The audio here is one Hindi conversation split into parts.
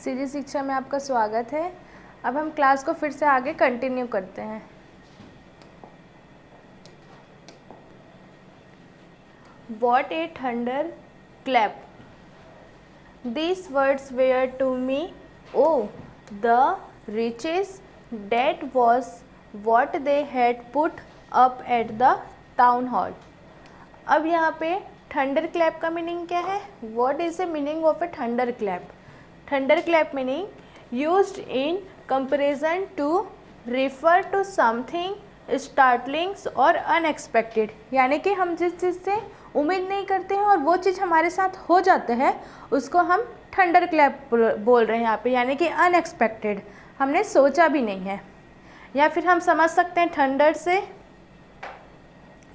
सीधी शिक्षा में आपका स्वागत है। अब हम क्लास को फिर से आगे कंटिन्यू करते हैं। What a thunder clap! These words were to me, oh, the riches! That was what they had put up at the town hall. अब यहाँ पे थंडर क्लैप का मीनिंग क्या है? What is the meaning of a thunder clap? Thunder clap meaning used in comparison to refer to something startlings और अनएक्सपेक्टेड, यानी कि हम जिस चीज़ से उम्मीद नहीं करते हैं और वो चीज़ हमारे साथ हो जाता है उसको हम थंडर क्लैप बोल रहे हैं यहाँ पे, यानी कि अनएक्सपेक्टेड, हमने सोचा भी नहीं है। या फिर हम समझ सकते हैं थंडर से,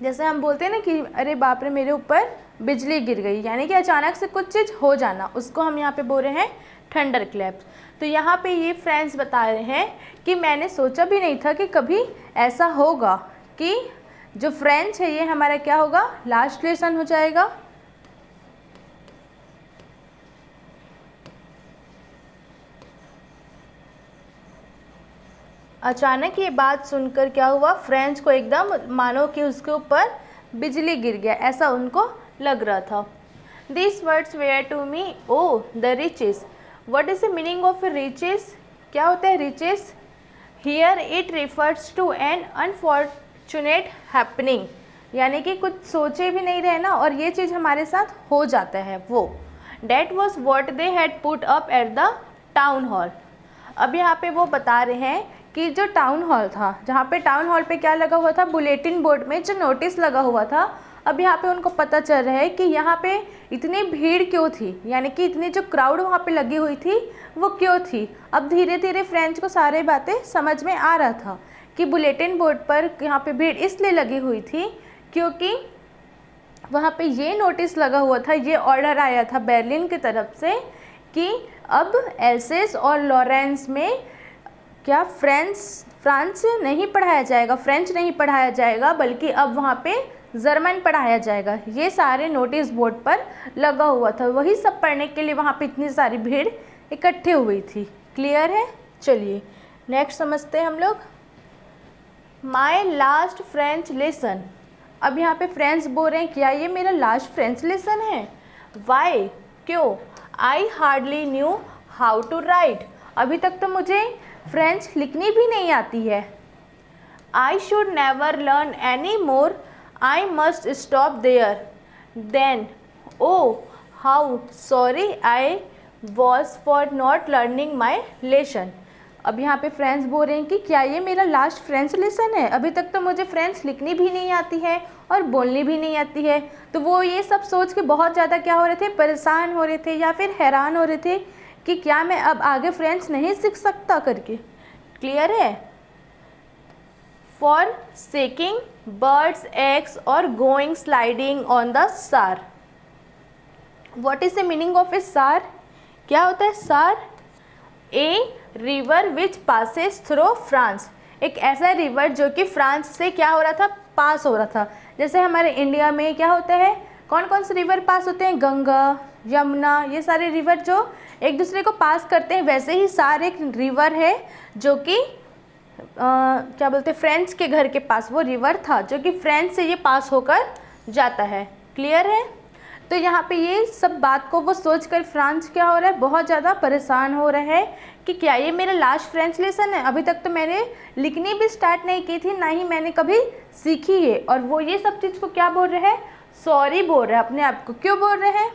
जैसे हम बोलते हैं ना कि अरे बाप रे मेरे ऊपर बिजली गिर गई, यानी कि अचानक से कुछ चीज़ हो जाना, उसको हम यहाँ पे बोल रहे हैं थंडर क्लैप। तो यहाँ पे ये फ्रेंड्स बता रहे हैं कि मैंने सोचा भी नहीं था कि कभी ऐसा होगा कि जो फ्रेंच है ये हमारा क्या होगा, लास्ट लेसन हो जाएगा। अचानक ये बात सुनकर क्या हुआ, फ्रेंच को एकदम मानो कि उसके ऊपर बिजली गिर गया, ऐसा उनको लग रहा था। These words were to me, oh, the riches. What is the meaning of riches? क्या होता है riches? Here it refers to an unfortunate happening, यानी कि कुछ सोचे भी नहीं रहे ना और ये चीज़ हमारे साथ हो जाता है वो। That was what they had put up at the town hall. अब यहाँ पे वो बता रहे हैं कि जो टाउन हॉल था, जहाँ पे टाउन हॉल पे क्या लगा हुआ था, बुलेटिन बोर्ड में जो नोटिस लगा हुआ था, अब यहाँ पे उनको पता चल रहा है कि यहाँ पे इतनी भीड़ क्यों थी, यानी कि इतनी जो क्राउड वहाँ पे लगी हुई थी वो क्यों थी। अब धीरे धीरे फ्रेंच को सारी बातें समझ में आ रहा था कि बुलेटिन बोर्ड पर यहाँ पे भीड़ इसलिए लगी हुई थी क्योंकि वहाँ पे ये नोटिस लगा हुआ था, ये ऑर्डर आया था बर्लिन की तरफ से कि अब एल्सेस और लॉरेंस में क्या फ्रांस नहीं पढ़ाया जाएगा, फ्रेंच नहीं पढ़ाया जाएगा, बल्कि अब वहाँ पे जर्मन पढ़ाया जाएगा। ये सारे नोटिस बोर्ड पर लगा हुआ था, वही सब पढ़ने के लिए वहाँ पे इतनी सारी भीड़ इकट्ठे हुई थी। क्लियर है? चलिए नेक्स्ट समझते हैं हम लोग। My last French lesson. अब यहाँ पे फ्रेंच बोल रहे हैं क्या ये मेरा लास्ट फ्रेंच लेसन है? वाई, क्यों? I hardly knew how to write. अभी तक तो मुझे फ्रेंच लिखनी भी नहीं आती है। I should never learn any more, I must stop there, then oh how sorry I was for not learning my lesson. अब यहाँ पे फ्रेंच बोल रहे हैं कि क्या ये मेरा लास्ट फ्रेंच लेसन है? अभी तक तो मुझे फ्रेंच लिखनी भी नहीं आती है और बोलनी भी नहीं आती है। तो वो ये सब सोच के बहुत ज़्यादा क्या हो रहे थे, परेशान हो रहे थे या फिर हैरान हो रहे थे कि क्या मैं अब आगे फ्रेंच नहीं सीख सकता करके। क्लियर है? फॉर सेकिंग बर्ड्स एग्स और going sliding on the Saar. What is the meaning of a Saar? क्या होता है Saar? A river which passes through France. एक ऐसा रिवर जो कि फ्रांस से क्या हो रहा था, पास हो रहा था। जैसे हमारे इंडिया में क्या होता है, कौन कौन से रिवर पास होते हैं, गंगा, यमुना, ये सारे रिवर जो एक दूसरे को पास करते हैं, वैसे ही सार एक रिवर है जो कि क्या बोलते हैं, फ्रेंच के घर के पास वो रिवर था जो कि फ्रेंच से ये पास होकर जाता है। क्लियर है? तो यहाँ पे ये सब बात को वो सोच कर फ्रांस क्या हो रहा है, बहुत ज़्यादा परेशान हो रहा है कि क्या ये मेरा लास्ट फ्रेंच लेसन है? अभी तक तो मैंने लिखनी भी स्टार्ट नहीं की थी, ना ही मैंने कभी सीखी है। और वो ये सब चीज़ को क्या बोल रहे हैं, सॉरी बोल रहे हैं अपने आप को। क्यों बोल रहे हैं?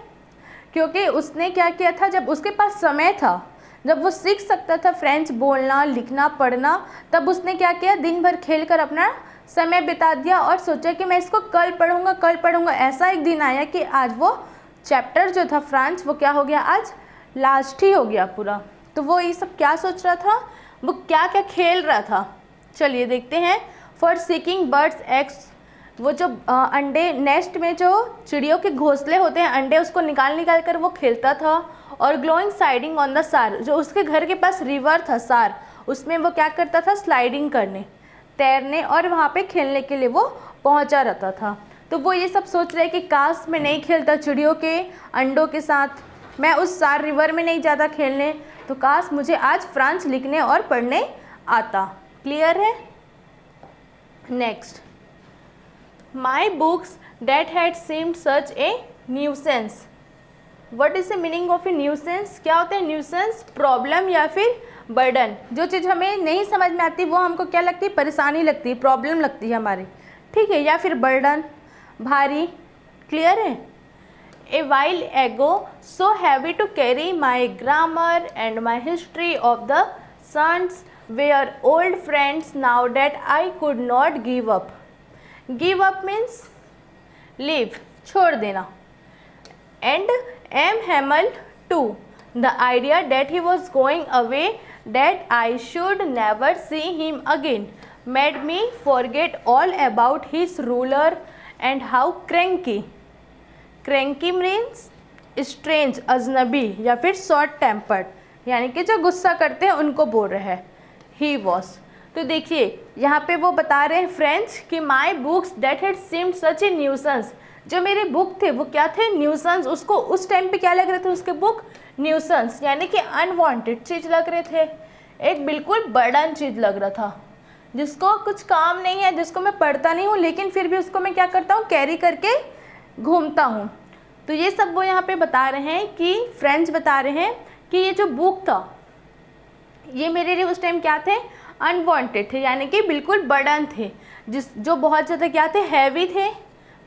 क्योंकि उसने क्या किया था, जब उसके पास समय था, जब वो सीख सकता था फ्रेंच बोलना, लिखना, पढ़ना, तब उसने क्या किया, दिन भर खेल कर अपना समय बिता दिया और सोचा कि मैं इसको कल पढ़ूंगा, कल पढ़ूंगा। ऐसा एक दिन आया कि आज वो चैप्टर जो था फ्रांच, वो क्या हो गया, आज लास्ट ही हो गया पूरा। तो वो ये सब क्या सोच रहा था, वो क्या क्या खेल रहा था, चलिए देखते हैं। फॉर सीकिंग बर्ड्स एग्स, वो जो अंडे, नेस्ट में जो चिड़ियों के घोंसले होते हैं, अंडे, उसको निकाल कर वो खेलता था। और ग्लोइंग स्लाइडिंग ऑन द सार, जो उसके घर के पास रिवर था सार, उसमें वो क्या करता था, स्लाइडिंग करने, तैरने और वहाँ पे खेलने के लिए वो पहुँचा रहता था। तो वो ये सब सोच रहे कि काश मैं नहीं खेलता चिड़ियों के अंडों के साथ, मैं उस सार रिवर में नहीं जाता खेलने, तो काश मुझे आज फ्रेंच लिखने और पढ़ने आता। क्लियर है? Next, my books that had seemed such a nuisance. What is the meaning of a nuisance? क्या होता है न्यूसेंस? प्रॉब्लम या फिर बर्डन। जो चीज़ हमें नहीं समझ में आती वो हमको क्या लगती है? परेशानी लगती है, प्रॉब्लम लगती है हमारी, ठीक है, या फिर बर्डन, भारी। क्लियर है? A while ago so heavy to carry my grammar and my history of the saints were old friends now that I could not give up. Give up means leave, छोड़ देना। And M Hamel to the idea that he was going away, that I should never see him again, made me forget all about his ruler and how cranky means strange, अजनबी या फिर शॉर्ट टेम्पर्ड, यानी कि जो गुस्सा करते हैं उनको बोल रहे हैं he was। तो देखिए यहाँ पे वो बता रहे हैं फ्रेंच कि my books that had seemed such a nuisance. जो मेरे बुक थे वो क्या थे? न्यूसेंस। उसको उस टाइम पे क्या लग रहे थे उसके बुक? न्यूसेंस, यानी कि अनवांटेड चीज़ लग रहे थे, एक बिल्कुल बर्डन चीज़ लग रहा था, जिसको कुछ काम नहीं है, जिसको मैं पढ़ता नहीं हूँ लेकिन फिर भी उसको मैं क्या करता हूँ? कैरी करके घूमता हूँ। तो ये सब वो यहाँ पे बता रहे हैं कि फ्रेंड्स बता रहे हैं कि ये जो बुक था ये मेरे लिए उस टाइम क्या थे? अनवांटेड थे, यानी कि बिल्कुल बर्डन थे, जो बहुत ज़्यादा क्या थे? हैवी थे,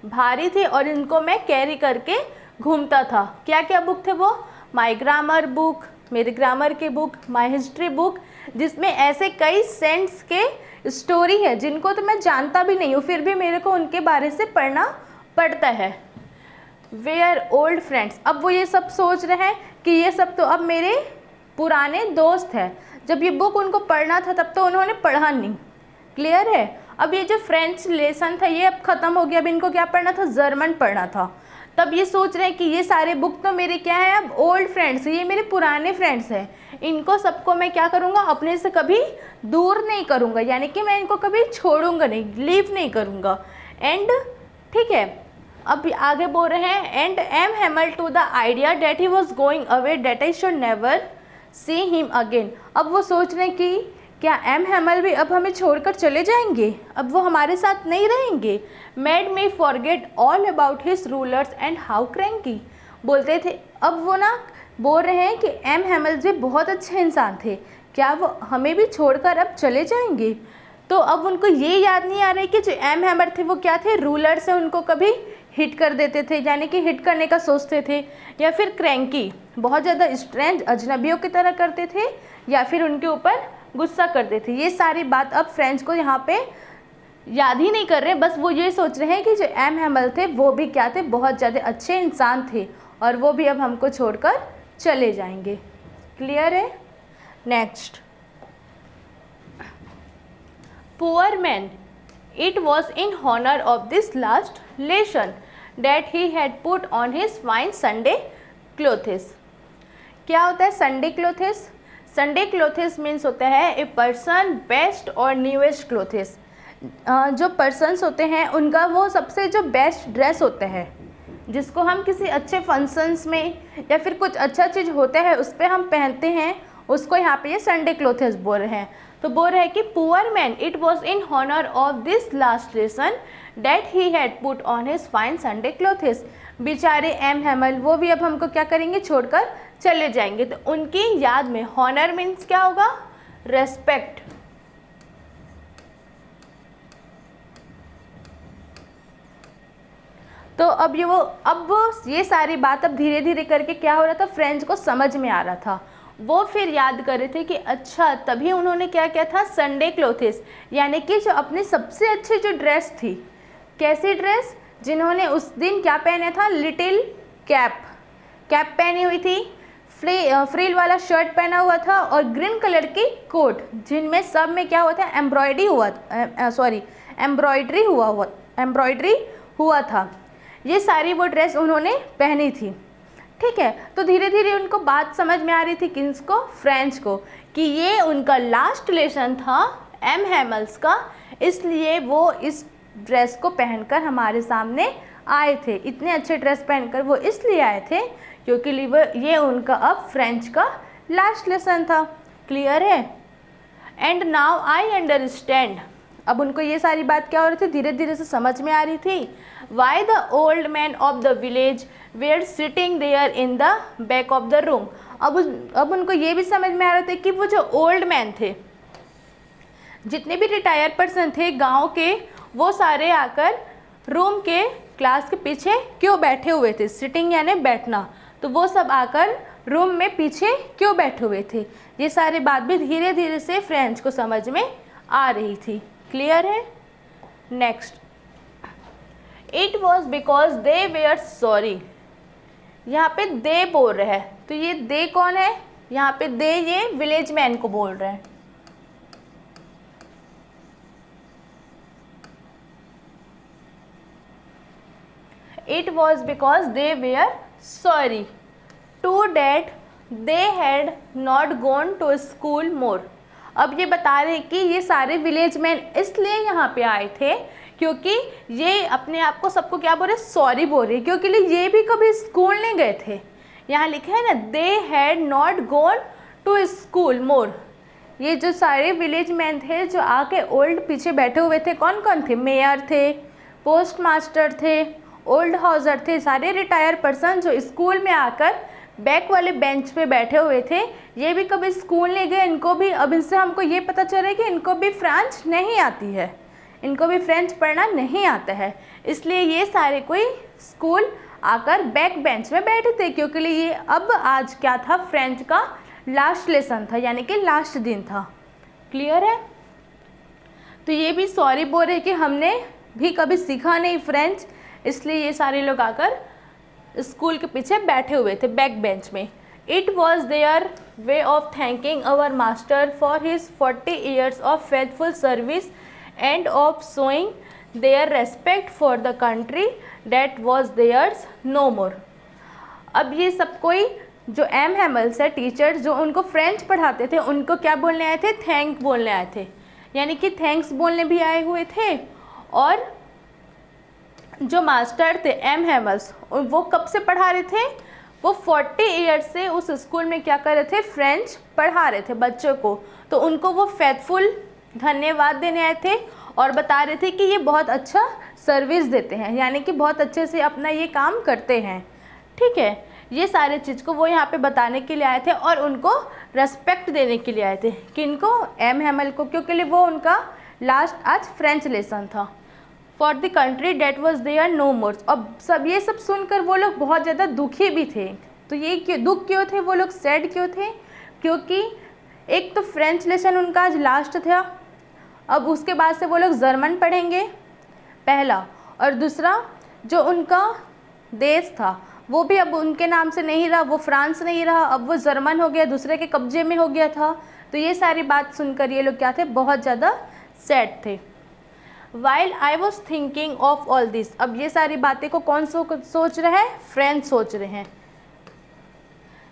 भारी थे, और इनको मैं कैरी करके घूमता था। क्या क्या बुक थे वो? माई ग्रामर बुक, मेरे ग्रामर की बुक, माई हिस्ट्री बुक, जिसमें ऐसे कई सेंट्स के स्टोरी है जिनको तो मैं जानता भी नहीं हूँ, फिर भी मेरे को उनके बारे से पढ़ना पड़ता है। वेयर ओल्ड फ्रेंड्स, अब वो ये सब सोच रहे हैं कि ये सब तो अब मेरे पुराने दोस्त हैं। जब ये बुक उनको पढ़ना था तब तो उन्होंने पढ़ा नहीं। क्लियर है? अब ये जो फ्रेंच लेसन था ये अब ख़त्म हो गया, अब इनको क्या पढ़ना था? जर्मन पढ़ना था। तब ये सोच रहे हैं कि ये सारे बुक तो मेरे क्या है? अब ओल्ड फ्रेंड्स, ये मेरे पुराने फ्रेंड्स हैं, इनको सबको मैं क्या करूँगा? अपने से कभी दूर नहीं करूँगा, यानी कि मैं इनको कभी छोड़ूंगा नहीं, लीव नहीं करूँगा। एंड ठीक है, अब आगे बोल रहे हैं and M Hamel to the idea that he was going away that I should never see him again. अब वो सोच रहे हैं कि क्या एम हैमल भी अब हमें छोड़कर चले जाएंगे, अब वो हमारे साथ नहीं रहेंगे। Made me forget all about his rulers and how cranky, बोलते थे। अब वो ना बोल रहे हैं कि एम हैमल जी बहुत अच्छे इंसान थे, क्या वो हमें भी छोड़कर अब चले जाएंगे? तो अब उनको ये याद नहीं आ रहा है कि जो एम हैमर थे वो क्या थे? रूलर से उनको कभी हिट कर देते थे, यानी कि हिट करने का सोचते थे, या फिर क्रैंकी, बहुत ज़्यादा स्ट्रेंज, अजनबियों की तरह करते थे, या फिर उनके ऊपर गुस्सा करते थे। ये सारी बात अब फ्रेंच को यहाँ पे याद ही नहीं कर रहे, बस वो ये सोच रहे हैं कि जो एम हैमल थे वो भी क्या थे? बहुत ज़्यादा अच्छे इंसान थे, और वो भी अब हमको छोड़कर चले जाएंगे। क्लियर है? Next, poor man, it was in honour of this last lesson that he had put on his fine Sunday clothes. क्या होता है Sunday clothes? Sunday clothes means होता है ए पर्सन बेस्ट और न्यूएस्ट क्लोथेस। जो पर्सन्स होते हैं उनका वो सबसे जो बेस्ट ड्रेस होता है, जिसको हम किसी अच्छे फंक्शंस में या फिर कुछ अच्छा चीज़ होता है उस पर हम पहनते हैं, उसको यहाँ पे ये संडे क्लोथेस बोल रहे हैं। तो बोल रहे हैं कि poor man, it was in honour of this last lesson that he had put on his fine Sunday clothes. बेचारे एम हैमल वो भी अब हमको क्या करेंगे? छोड़कर चले जाएंगे। तो उनकी याद में हॉनर मीन्स क्या होगा? रेस्पेक्ट। तो अब ये सारी बात अब धीरे धीरे करके क्या हो रहा था? फ्रेंच को समझ में आ रहा था। वो फिर याद कर रहे थे कि अच्छा तभी उन्होंने क्या किया था? संडे क्लोथेस, यानी कि जो अपनी सबसे अच्छी जो ड्रेस थी, कैसी ड्रेस? जिन्होंने उस दिन क्या पहना था? लिटिल कैप पहनी हुई थी, फ्रिल वाला शर्ट पहना हुआ था, और ग्रीन कलर की कोट, जिनमें सब में क्या हुआ था? एम्ब्रॉयडरी हुआ था। ये सारी वो ड्रेस उन्होंने पहनी थी। ठीक है, तो धीरे धीरे उनको बात समझ में आ रही थी, किसको? फ्रेंच को, कि ये उनका लास्ट लेसन था एम हैमल्स का, इसलिए वो इस ड्रेस को पहनकर हमारे सामने आए थे। इतने अच्छे ड्रेस पहनकर वो इसलिए आए थे क्योंकि ये उनका अब फ्रेंच का लास्ट लेसन था। क्लियर है? एंड नाउ आई अंडरस्टैंड, अब उनको ये सारी बात क्या हो रही थी, धीरे धीरे से समझ में आ रही थी। Why the old man of the village were sitting there in the back of the room, अब उनको ये भी समझ में आ रहा था कि वो जो ओल्ड मैन थे, जितने भी रिटायर्ड पर्सन थे गांव के, वो सारे आकर रूम के क्लास के पीछे क्यों बैठे हुए थे। सिटिंग यानी बैठना, तो वो सब आकर रूम में पीछे क्यों बैठे हुए थे। ये सारी बात भी धीरे धीरे से फ्रेंच को समझ में आ रही थी। क्लियर है? Next, it was because they were sorry, यहाँ पे दे बोल रहे हैं, तो ये दे कौन है, यहाँ पे दे ये विलेज मैन को बोल रहे हैं। It was because they were sorry to that they had not gone to school more. अब ये बता रहे हैं कि ये सारे विलेज मैन इसलिए यहाँ पे आए थे क्योंकि ये अपने आप को सबको क्या बोल रहे, सॉरी बोल रहे, क्योंकि ये भी कभी स्कूल नहीं गए थे। यहाँ लिखा है ना, they had not gone to school more. ये जो सारे विलेज मैन थे जो आके ओल्ड पीछे बैठे हुए थे, कौन कौन थे, मेयर थे, पोस्ट मास्टर थे, ओल्ड हाउसर थे, सारे रिटायर पर्सन जो स्कूल में आकर बैक वाले बेंच पे बैठे हुए थे, ये भी कभी स्कूल नहीं गए। इनको भी, अब इनसे हमको ये पता चल रहा है कि इनको भी फ्रेंच नहीं आती है, इनको भी फ्रेंच पढ़ना नहीं आता है, इसलिए ये सारे कोई स्कूल आकर बैक बेंच में बैठे थे, क्योंकि ये अब आज क्या था, फ्रेंच का लास्ट लेसन था, यानी कि लास्ट दिन था। क्लियर है? तो ये भी सॉरी बोल रहे कि हमने भी कभी सीखा नहीं फ्रेंच, इसलिए ये सारे लोग आकर स्कूल के पीछे बैठे हुए थे बैक बेंच में। It was their way of thanking our master for his 40 years of faithful service and of showing their respect for the country that was theirs no more. अब ये सब कोई जो एम हैमल्स है टीचर जो उनको फ्रेंच पढ़ाते थे, उनको क्या बोलने आए थे, थैंक बोलने आए थे, यानी कि थैंक्स बोलने भी आए हुए थे। और जो मास्टर थे एम हैमल्स, वो कब से पढ़ा रहे थे, वो 40 years से उस स्कूल में क्या कर रहे थे, फ्रेंच पढ़ा रहे थे बच्चों को। तो उनको वो फेथफुल धन्यवाद देने आए थे और बता रहे थे कि ये बहुत अच्छा सर्विस देते हैं, यानी कि बहुत अच्छे से अपना ये काम करते हैं। ठीक है, ये सारे चीज़ को वो यहाँ पे बताने के लिए आए थे और उनको रेस्पेक्ट देने के लिए आए थे। किनको, एम हैमल को, क्योंकि वो उनका लास्ट आज फ्रेंच लेसन था। For the country that was there no more. अब ये सब सुनकर वो लोग बहुत ज़्यादा दुखी भी थे। तो ये क्यों दुख क्यों थे, वो लोग सैड क्यों थे, क्योंकि एक तो फ्रेंच लेसन उनका आज लास्ट था, अब उसके बाद से वो लोग जर्मन पढ़ेंगे पहला, और दूसरा जो उनका देश था वो भी अब उनके नाम से नहीं रहा, वो फ्रांस नहीं रहा, अब वो जर्मन हो गया, दूसरे के कब्जे में हो गया था। तो ये सारी बात सुनकर ये लोग क्या थे, बहुत ज़्यादा सैड थे। While I was thinking of all this, अब ये सारी बातें को कौन सोच रहे हैं, फ्रेंच सोच रहे हैं।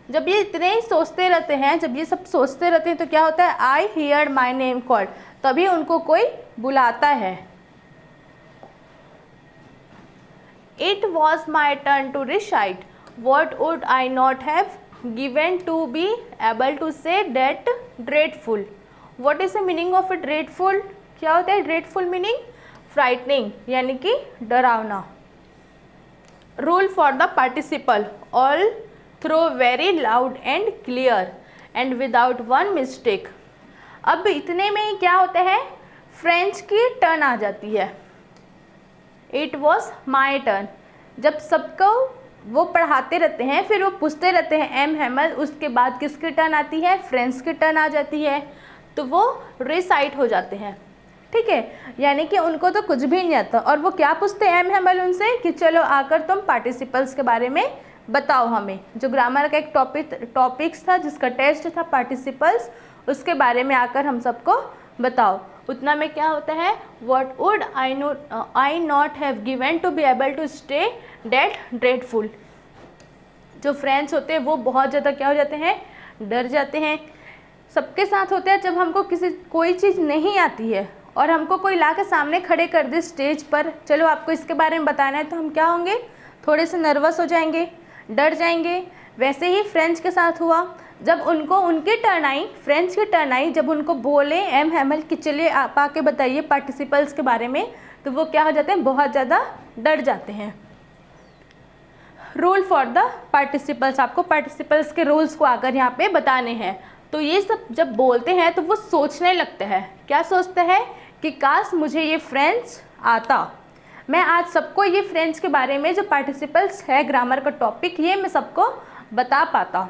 जब ये इतने ही सोचते रहते हैं, जब ये सब सोचते रहते हैं तो क्या होता है, I heard my name called, तभी उनको कोई बुलाता है। It was my turn to recite. What would I not have given to be able to say that dreadful? What is the meaning of a dreadful? क्या होता है ड्रेडफुल मीनिंग, फ्राइटनिंग यानी कि डरावना। Rule for the participle all through very loud and clear and without one mistake. अब इतने में ही क्या होता है, फ्रेंच की टर्न आ जाती है। It was my turn. जब सबको वो पढ़ाते रहते हैं, फिर वो पूछते रहते हैं एम हैमल, उसके बाद किसकी टर्न आती है, फ्रेंच की टर्न आ जाती है, तो वो रिसाइट हो जाते हैं। ठीक है, यानी कि उनको तो कुछ भी नहीं आता, और वो क्या पूछते हैं एम हैमल उनसे कि चलो आकर तुम पार्टिसिपल्स के बारे में बताओ हमें। जो ग्रामर का एक टॉपिक्स था जिसका टेस्ट था पार्टिसिपल्स, उसके बारे में आकर हम सबको बताओ। उतना में क्या होता है, what would I not have given to be able to stay that dreadful. जो फ्रेंड्स होते हैं वो बहुत ज़्यादा क्या हो जाते हैं, डर जाते हैं। सबके साथ होता है, जब हमको कोई चीज़ नहीं आती है और हमको कोई ला के सामने खड़े कर दे स्टेज पर, चलो आपको इसके बारे में बताना है, तो हम क्या होंगे, थोड़े से नर्वस हो जाएंगे, डर जाएंगे। वैसे ही फ्रेंच के साथ हुआ, जब उनको उनकी टर्न आई, फ्रेंच की टर्न आई, जब उनको बोले एम हैमल कि चलिए आप आके बताइए पार्टिसिपल्स के बारे में, तो वो क्या हो जाते हैं, बहुत ज़्यादा डर जाते हैं। रूल फॉर द पार्टिसिपल्स, आपको पार्टिसिपल्स के रूल्स को आकर यहाँ पे बताने हैं। तो ये सब जब बोलते हैं तो वो सोचने लगते हैं, क्या सोचते हैं कि काश मुझे ये फ्रेंच आता, मैं आज सबको ये फ्रेंच के बारे में जो पार्टिसिपल्स है ग्रामर का टॉपिक, ये मैं सबको बता पाता।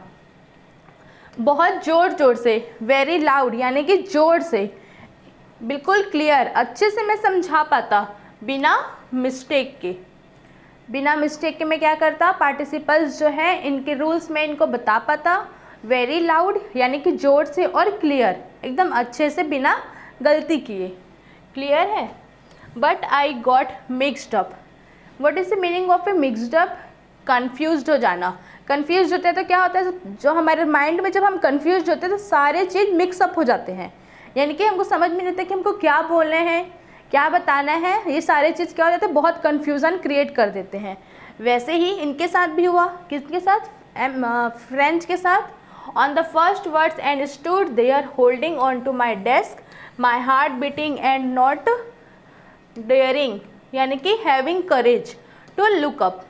बहुत ज़ोर ज़ोर से, वेरी लाउड यानी कि ज़ोर से, बिल्कुल क्लियर, अच्छे से मैं समझा पाता, बिना मिस्टेक के। बिना मिस्टेक के मैं क्या करता, पार्टिसिपल्स जो हैं इनके रूल्स में इनको बता पाता। वेरी लाउड यानी कि ज़ोर से, और क्लियर, एकदम अच्छे से बिना गलती किए। क्लियर है? But I got mixed up. What is the meaning of A mixed up? Confused हो जाना। कन्फ्यूज होते हैं तो क्या होता है, जो हमारे माइंड में जब हम कन्फ्यूज होते हैं तो सारे चीज़ मिक्सअप हो जाते हैं, यानी कि हमको समझ में नहीं आता कि हमको क्या बोलना है, क्या बताना है, ये सारे चीज़ क्या हो जाते हैं, बहुत कन्फ्यूज़न क्रिएट कर देते हैं। वैसे ही इनके साथ भी हुआ, किसके साथ, फ्रेंच के साथ। On the first words and stood there holding on to my desk, my heart beating and not daring, यानी कि having courage to look up.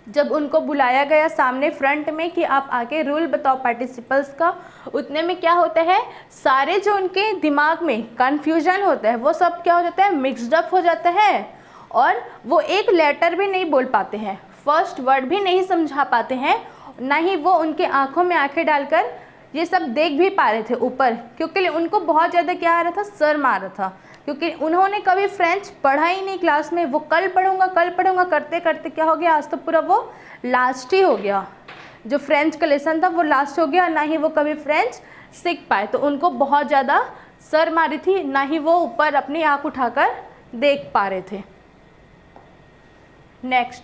जब उनको बुलाया गया सामने फ्रंट में कि आप आके रूल बताओ पार्टिसिपल्स का, उतने में क्या होता है, सारे जो उनके दिमाग में कन्फ्यूजन होता है वो सब क्या हो जाता है, मिक्सड अप हो जाता है, और वो एक लेटर भी नहीं बोल पाते हैं, फर्स्ट वर्ड भी नहीं समझा पाते हैं, ना ही वो उनके आंखों में आंखें डालकर ये सब देख भी पा रहे थे ऊपर, क्योंकि उनको बहुत ज़्यादा क्या आ रहा था, शर्म आ रहा था, क्योंकि उन्होंने कभी फ्रेंच पढ़ा ही नहीं क्लास में। वो कल पढ़ूंगा करते करते क्या हो गया, आज तो पूरा वो लास्ट ही हो गया, जो फ्रेंच का लेसन था वो लास्ट हो गया, ना ही वो कभी फ्रेंच सीख पाए। तो उनको बहुत ज़्यादा शर्म आ रही थी, ना ही वो ऊपर अपनी आँख उठाकर देख पा रहे थे। Next,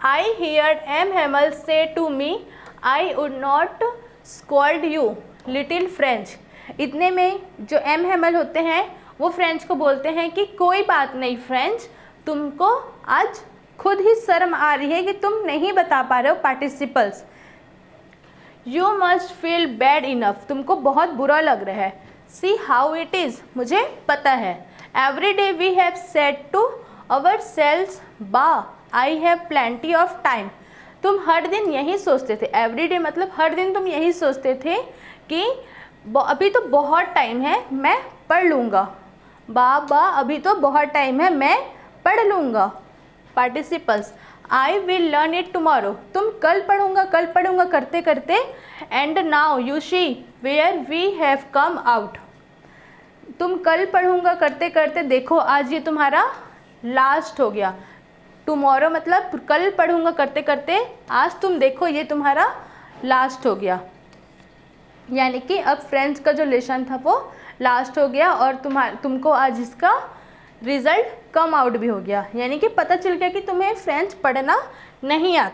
I heard M Hamel say to me I would not scold you little French. इतने में जो एम हैमल होते हैं वो फ्रेंच को बोलते हैं कि कोई बात नहीं फ्रेंच, तुमको आज खुद ही शर्म आ रही है कि तुम नहीं बता पा रहे हो participles. You must feel bad enough, तुमको बहुत बुरा लग रहा है। सी हाउ इट इज़, मुझे पता है। Every day we have said to ourselves bah I have plenty of time. तुम हर दिन यही सोचते थे, एवरी डे मतलब हर दिन तुम यही सोचते थे कि अभी तो बहुत टाइम है, मैं पढ़ लूँगा। बा अभी तो बहुत टाइम है, मैं पढ़ लूँगा। Participles, I will learn it tomorrow, तुम कल पढ़ूँगा करते करते। And now you see where we have come out, तुम कल पढ़ूँगा करते करते देखो आज ये तुम्हारा लास्ट हो गया। टुमारो मतलब कल पढ़ूँगा करते करते, आज तुम देखो ये तुम्हारा लास्ट हो गया, यानी कि अब फ्रेंच का जो लेसन था वो लास्ट हो गया और तुमको आज इसका रिज़ल्ट कम आउट भी हो गया, यानी कि पता चल गया कि तुम्हें फ्रेंच पढ़ना नहीं आता।